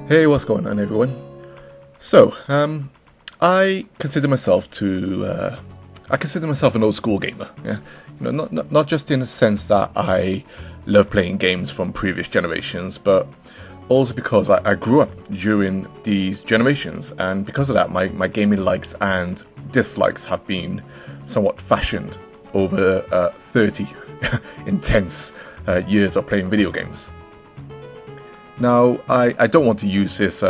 Hey, what's going on, everyone? So, I consider myself an old school gamer. Yeah, not just in the sense that I love playing games from previous generations, but also because I grew up during these generations, and because of that, my gaming likes and dislikes have been somewhat fashioned over 30 intense years of playing video games. Now, I don't want to use this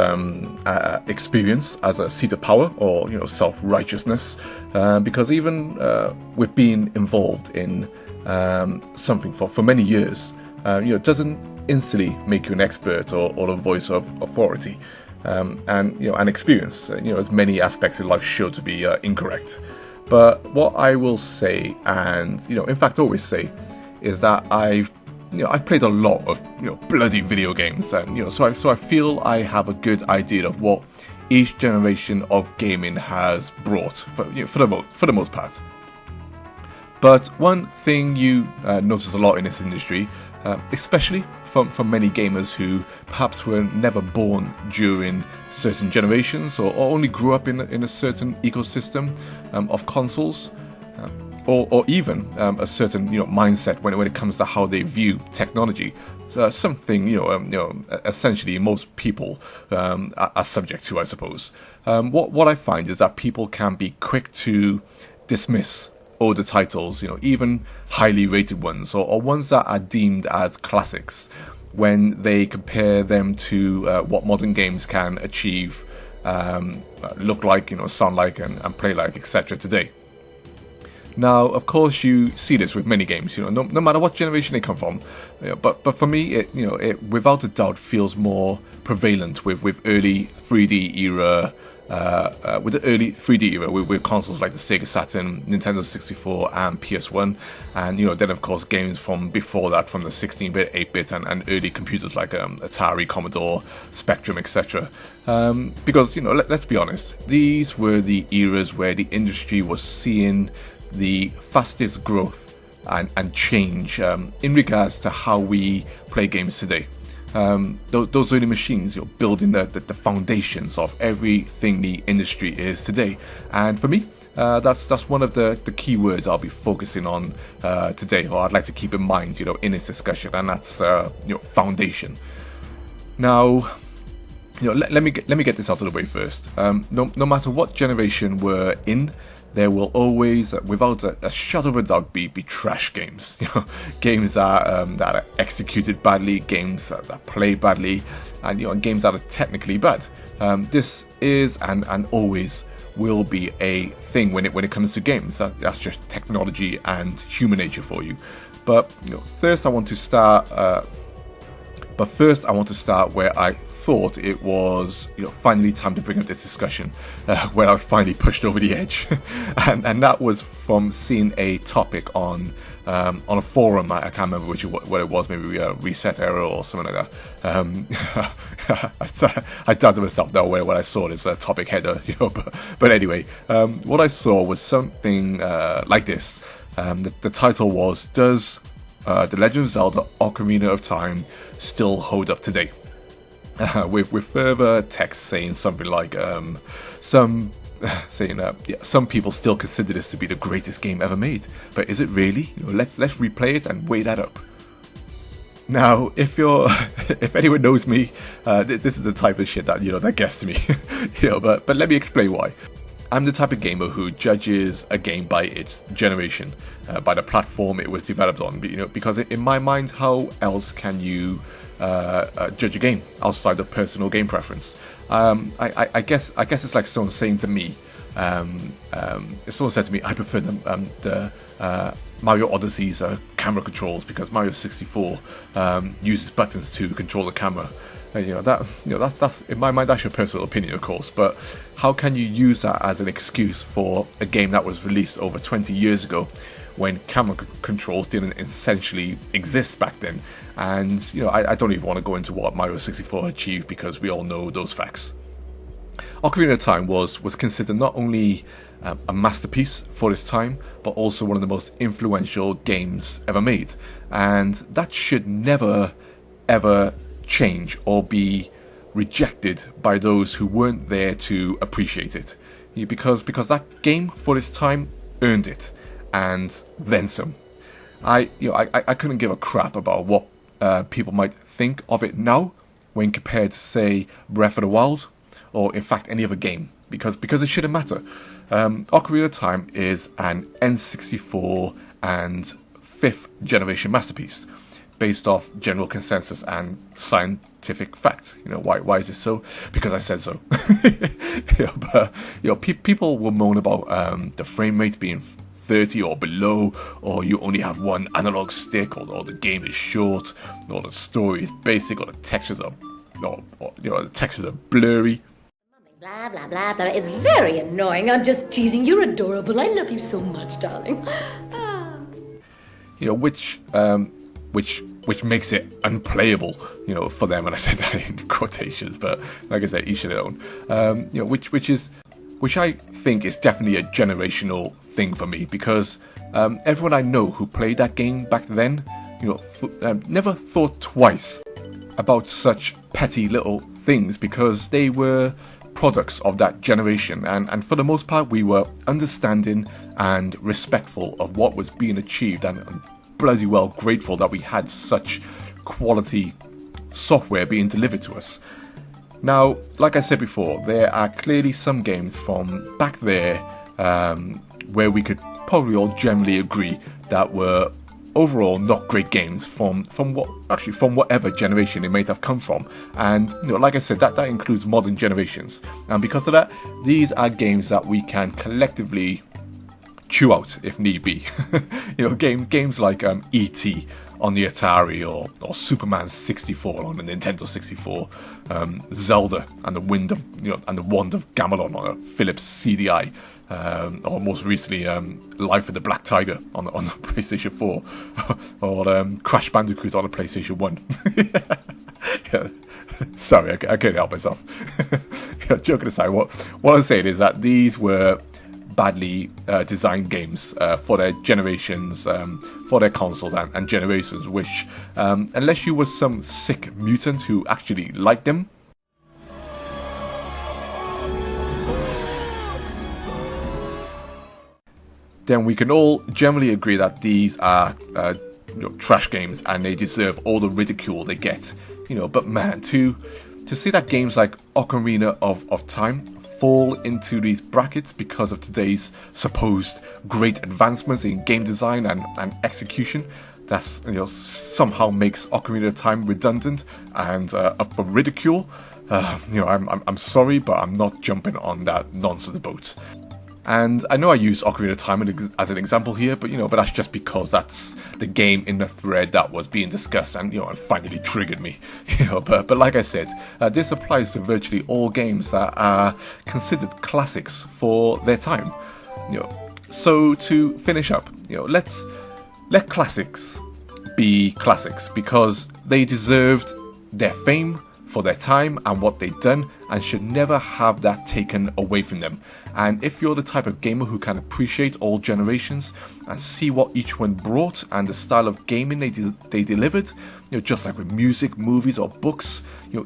experience as a seat of power or self-righteousness, because even with being involved in something for many years, it doesn't instantly make you an expert or a voice of authority, and an experience. As many aspects of life show to be incorrect. But what I will say, and in fact always say, is that I've played a lot of bloody video games, and so I feel I have a good idea of what each generation of gaming has brought for the most part. But one thing you notice a lot in this industry, especially from many gamers who perhaps were never born during certain generations or only grew up in a certain ecosystem of consoles. Or even a certain mindset when it comes to how they view technology. So something essentially most people are subject to, I suppose. What I find is that people can be quick to dismiss older titles, even highly rated ones or ones that are deemed as classics, when they compare them to what modern games can achieve, look like, sound like, and play like, etc. today. Now, of course, you see this with many games, no matter what generation they come from. But for me, it without a doubt feels more prevalent with early 3D era, with the early 3D era, with consoles like the Sega Saturn, Nintendo 64, and PS1, and then of course games from before that, from the 16-bit, 8-bit, and early computers like Atari, Commodore, Spectrum, etc. Because let's be honest, these were the eras where the industry was seeing the fastest growth and change in regards to how we play games today. Those early machines, building the foundations of everything the industry is today. And for me, that's one of the key words I'll be focusing on today, or I'd like to keep in mind, in this discussion, and that's foundation. Now, let me get this out of the way first. No matter what generation we're in, there will always, without a shadow of a doubt, be trash games. Games that are executed badly, games that play badly, and games that are technically bad. This is and always will be a thing when it comes to games. That's just technology and human nature for you. But first I want to start. Where I thought it was finally time to bring up this discussion, where I was finally pushed over the edge, and that was from seeing a topic on a forum. I can't remember what it was, maybe a Reset Era or something like that. I doubted myself now when I saw this topic header, but anyway, what I saw was something like this. The title was, "Does The Legend of Zelda: Ocarina of Time still hold up today?" With further text saying something like, some people still consider this to be the greatest game ever made, but is it really? Let's replay it and weigh that up. Now, if anyone knows me, this is the type of shit that gets to me, But let me explain why. I'm the type of gamer who judges a game by its generation, by the platform it was developed on. Because in my mind, how else can you judge a game outside of personal game preference? I guess it's like someone saying to me, if someone said to me, I prefer the Mario Odyssey's camera controls because Mario 64 uses buttons to control the camera. That's in my mind, that's your personal opinion, of course, but how can you use that as an excuse for a game that was released over 20 years ago, when camera controls didn't essentially exist back then? And I don't even want to go into what Mario 64 achieved, because we all know those facts. Ocarina of Time was considered not only a masterpiece for its time, but also one of the most influential games ever made, and that should never ever change or be rejected by those who weren't there to appreciate it. Because that game for its time earned it, and then some. I couldn't give a crap about what people might think of it now when compared to, say, Breath of the Wild, or in fact any other game, because it shouldn't matter. Ocarina of Time is an N64 and 5th generation masterpiece, based off general consensus and scientific fact. Why is this so? Because I said so. People will moan about the frame rate being 30 or below, or you only have one analog stick, or the game is short, or the story is basic, or the textures are, the textures are blurry. Blah, blah, blah, blah. It's very annoying. I'm just teasing. You're adorable. I love you so much, darling. Which makes it unplayable, for them. And I said that in quotations, but like I said, each their own. Which I think is definitely a generational thing for me, because everyone I know who played that game back then, never thought twice about such petty little things, because they were products of that generation, and for the most part we were understanding and respectful of what was being achieved, and bloody well grateful that we had such quality software being delivered to us. Now, like I said before, there are clearly some games from back there where we could probably all generally agree that were overall not great games from whatever generation it may have come from. And like I said, that includes modern generations. And because of that, these are games that we can collectively chew out if need be. Games like E.T. on the Atari, or Superman 64 on the Nintendo 64, Zelda and the Wand of Gamelon on a Philips CDI, or most recently Life of the Black Tiger on the PlayStation 4, or Crash Bandicoot on the PlayStation 1. Sorry, I can't help myself. Joking aside, what I'm saying is that these were badly designed games for their generations, for their consoles and generations, which, unless you were some sick mutant who actually liked them, then we can all generally agree that these are trash games, and they deserve all the ridicule they get. But man, to see that games like Ocarina of Time fall into these brackets because of today's supposed great advancements in game design and execution, that's somehow makes Ocarina of Time redundant and up for ridicule. I'm sorry, but I'm not jumping on that nonsense boat. And I know I use Ocarina of Time as an example here, but that's just because that's the game in the thread that was being discussed, and and finally triggered me. But like I said, this applies to virtually all games that are considered classics for their time. So to finish up, let classics be classics, because they deserved their fame for their time and what they've done, and should never have that taken away from them. And if you're the type of gamer who can appreciate all generations and see what each one brought and the style of gaming they delivered, just like with music, movies or books,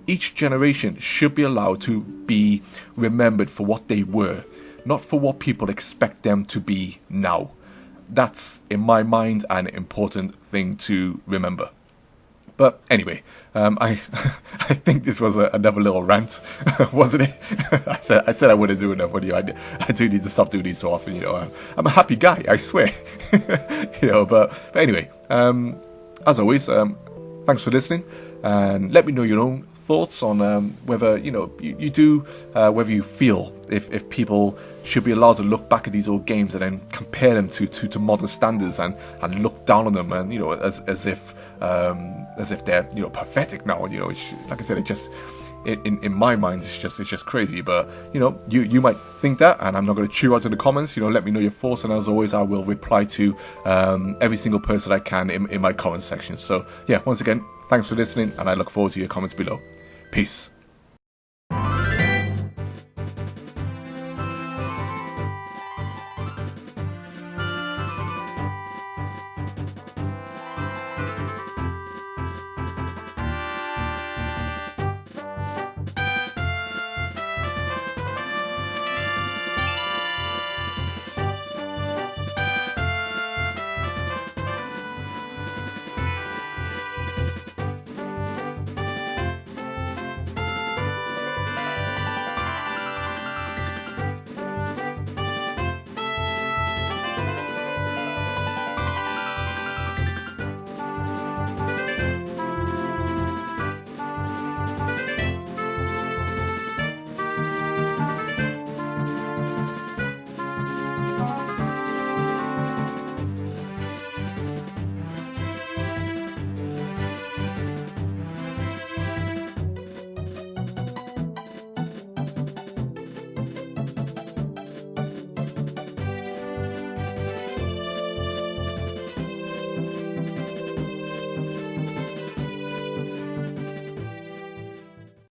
each generation should be allowed to be remembered for what they were, not for what people expect them to be now. That's, in my mind, an important thing to remember. But anyway, I think this was another little rant, wasn't it? I said I wouldn't do enough with you. I do need to stop doing these so often. I'm a happy guy, I swear. But anyway, as always, thanks for listening, and let me know your own thoughts on whether you do, whether you feel if people should be allowed to look back at these old games and then compare them to modern standards and look down on them, and as if they're pathetic now. Which, like I said, it just in my mind it's just crazy. But you might think that, and I'm not going to chew out in the comments. Let me know your thoughts, and as always, I will reply to every single person I can in my comment section. So yeah, once again, thanks for listening, and I look forward to your comments below. Peace.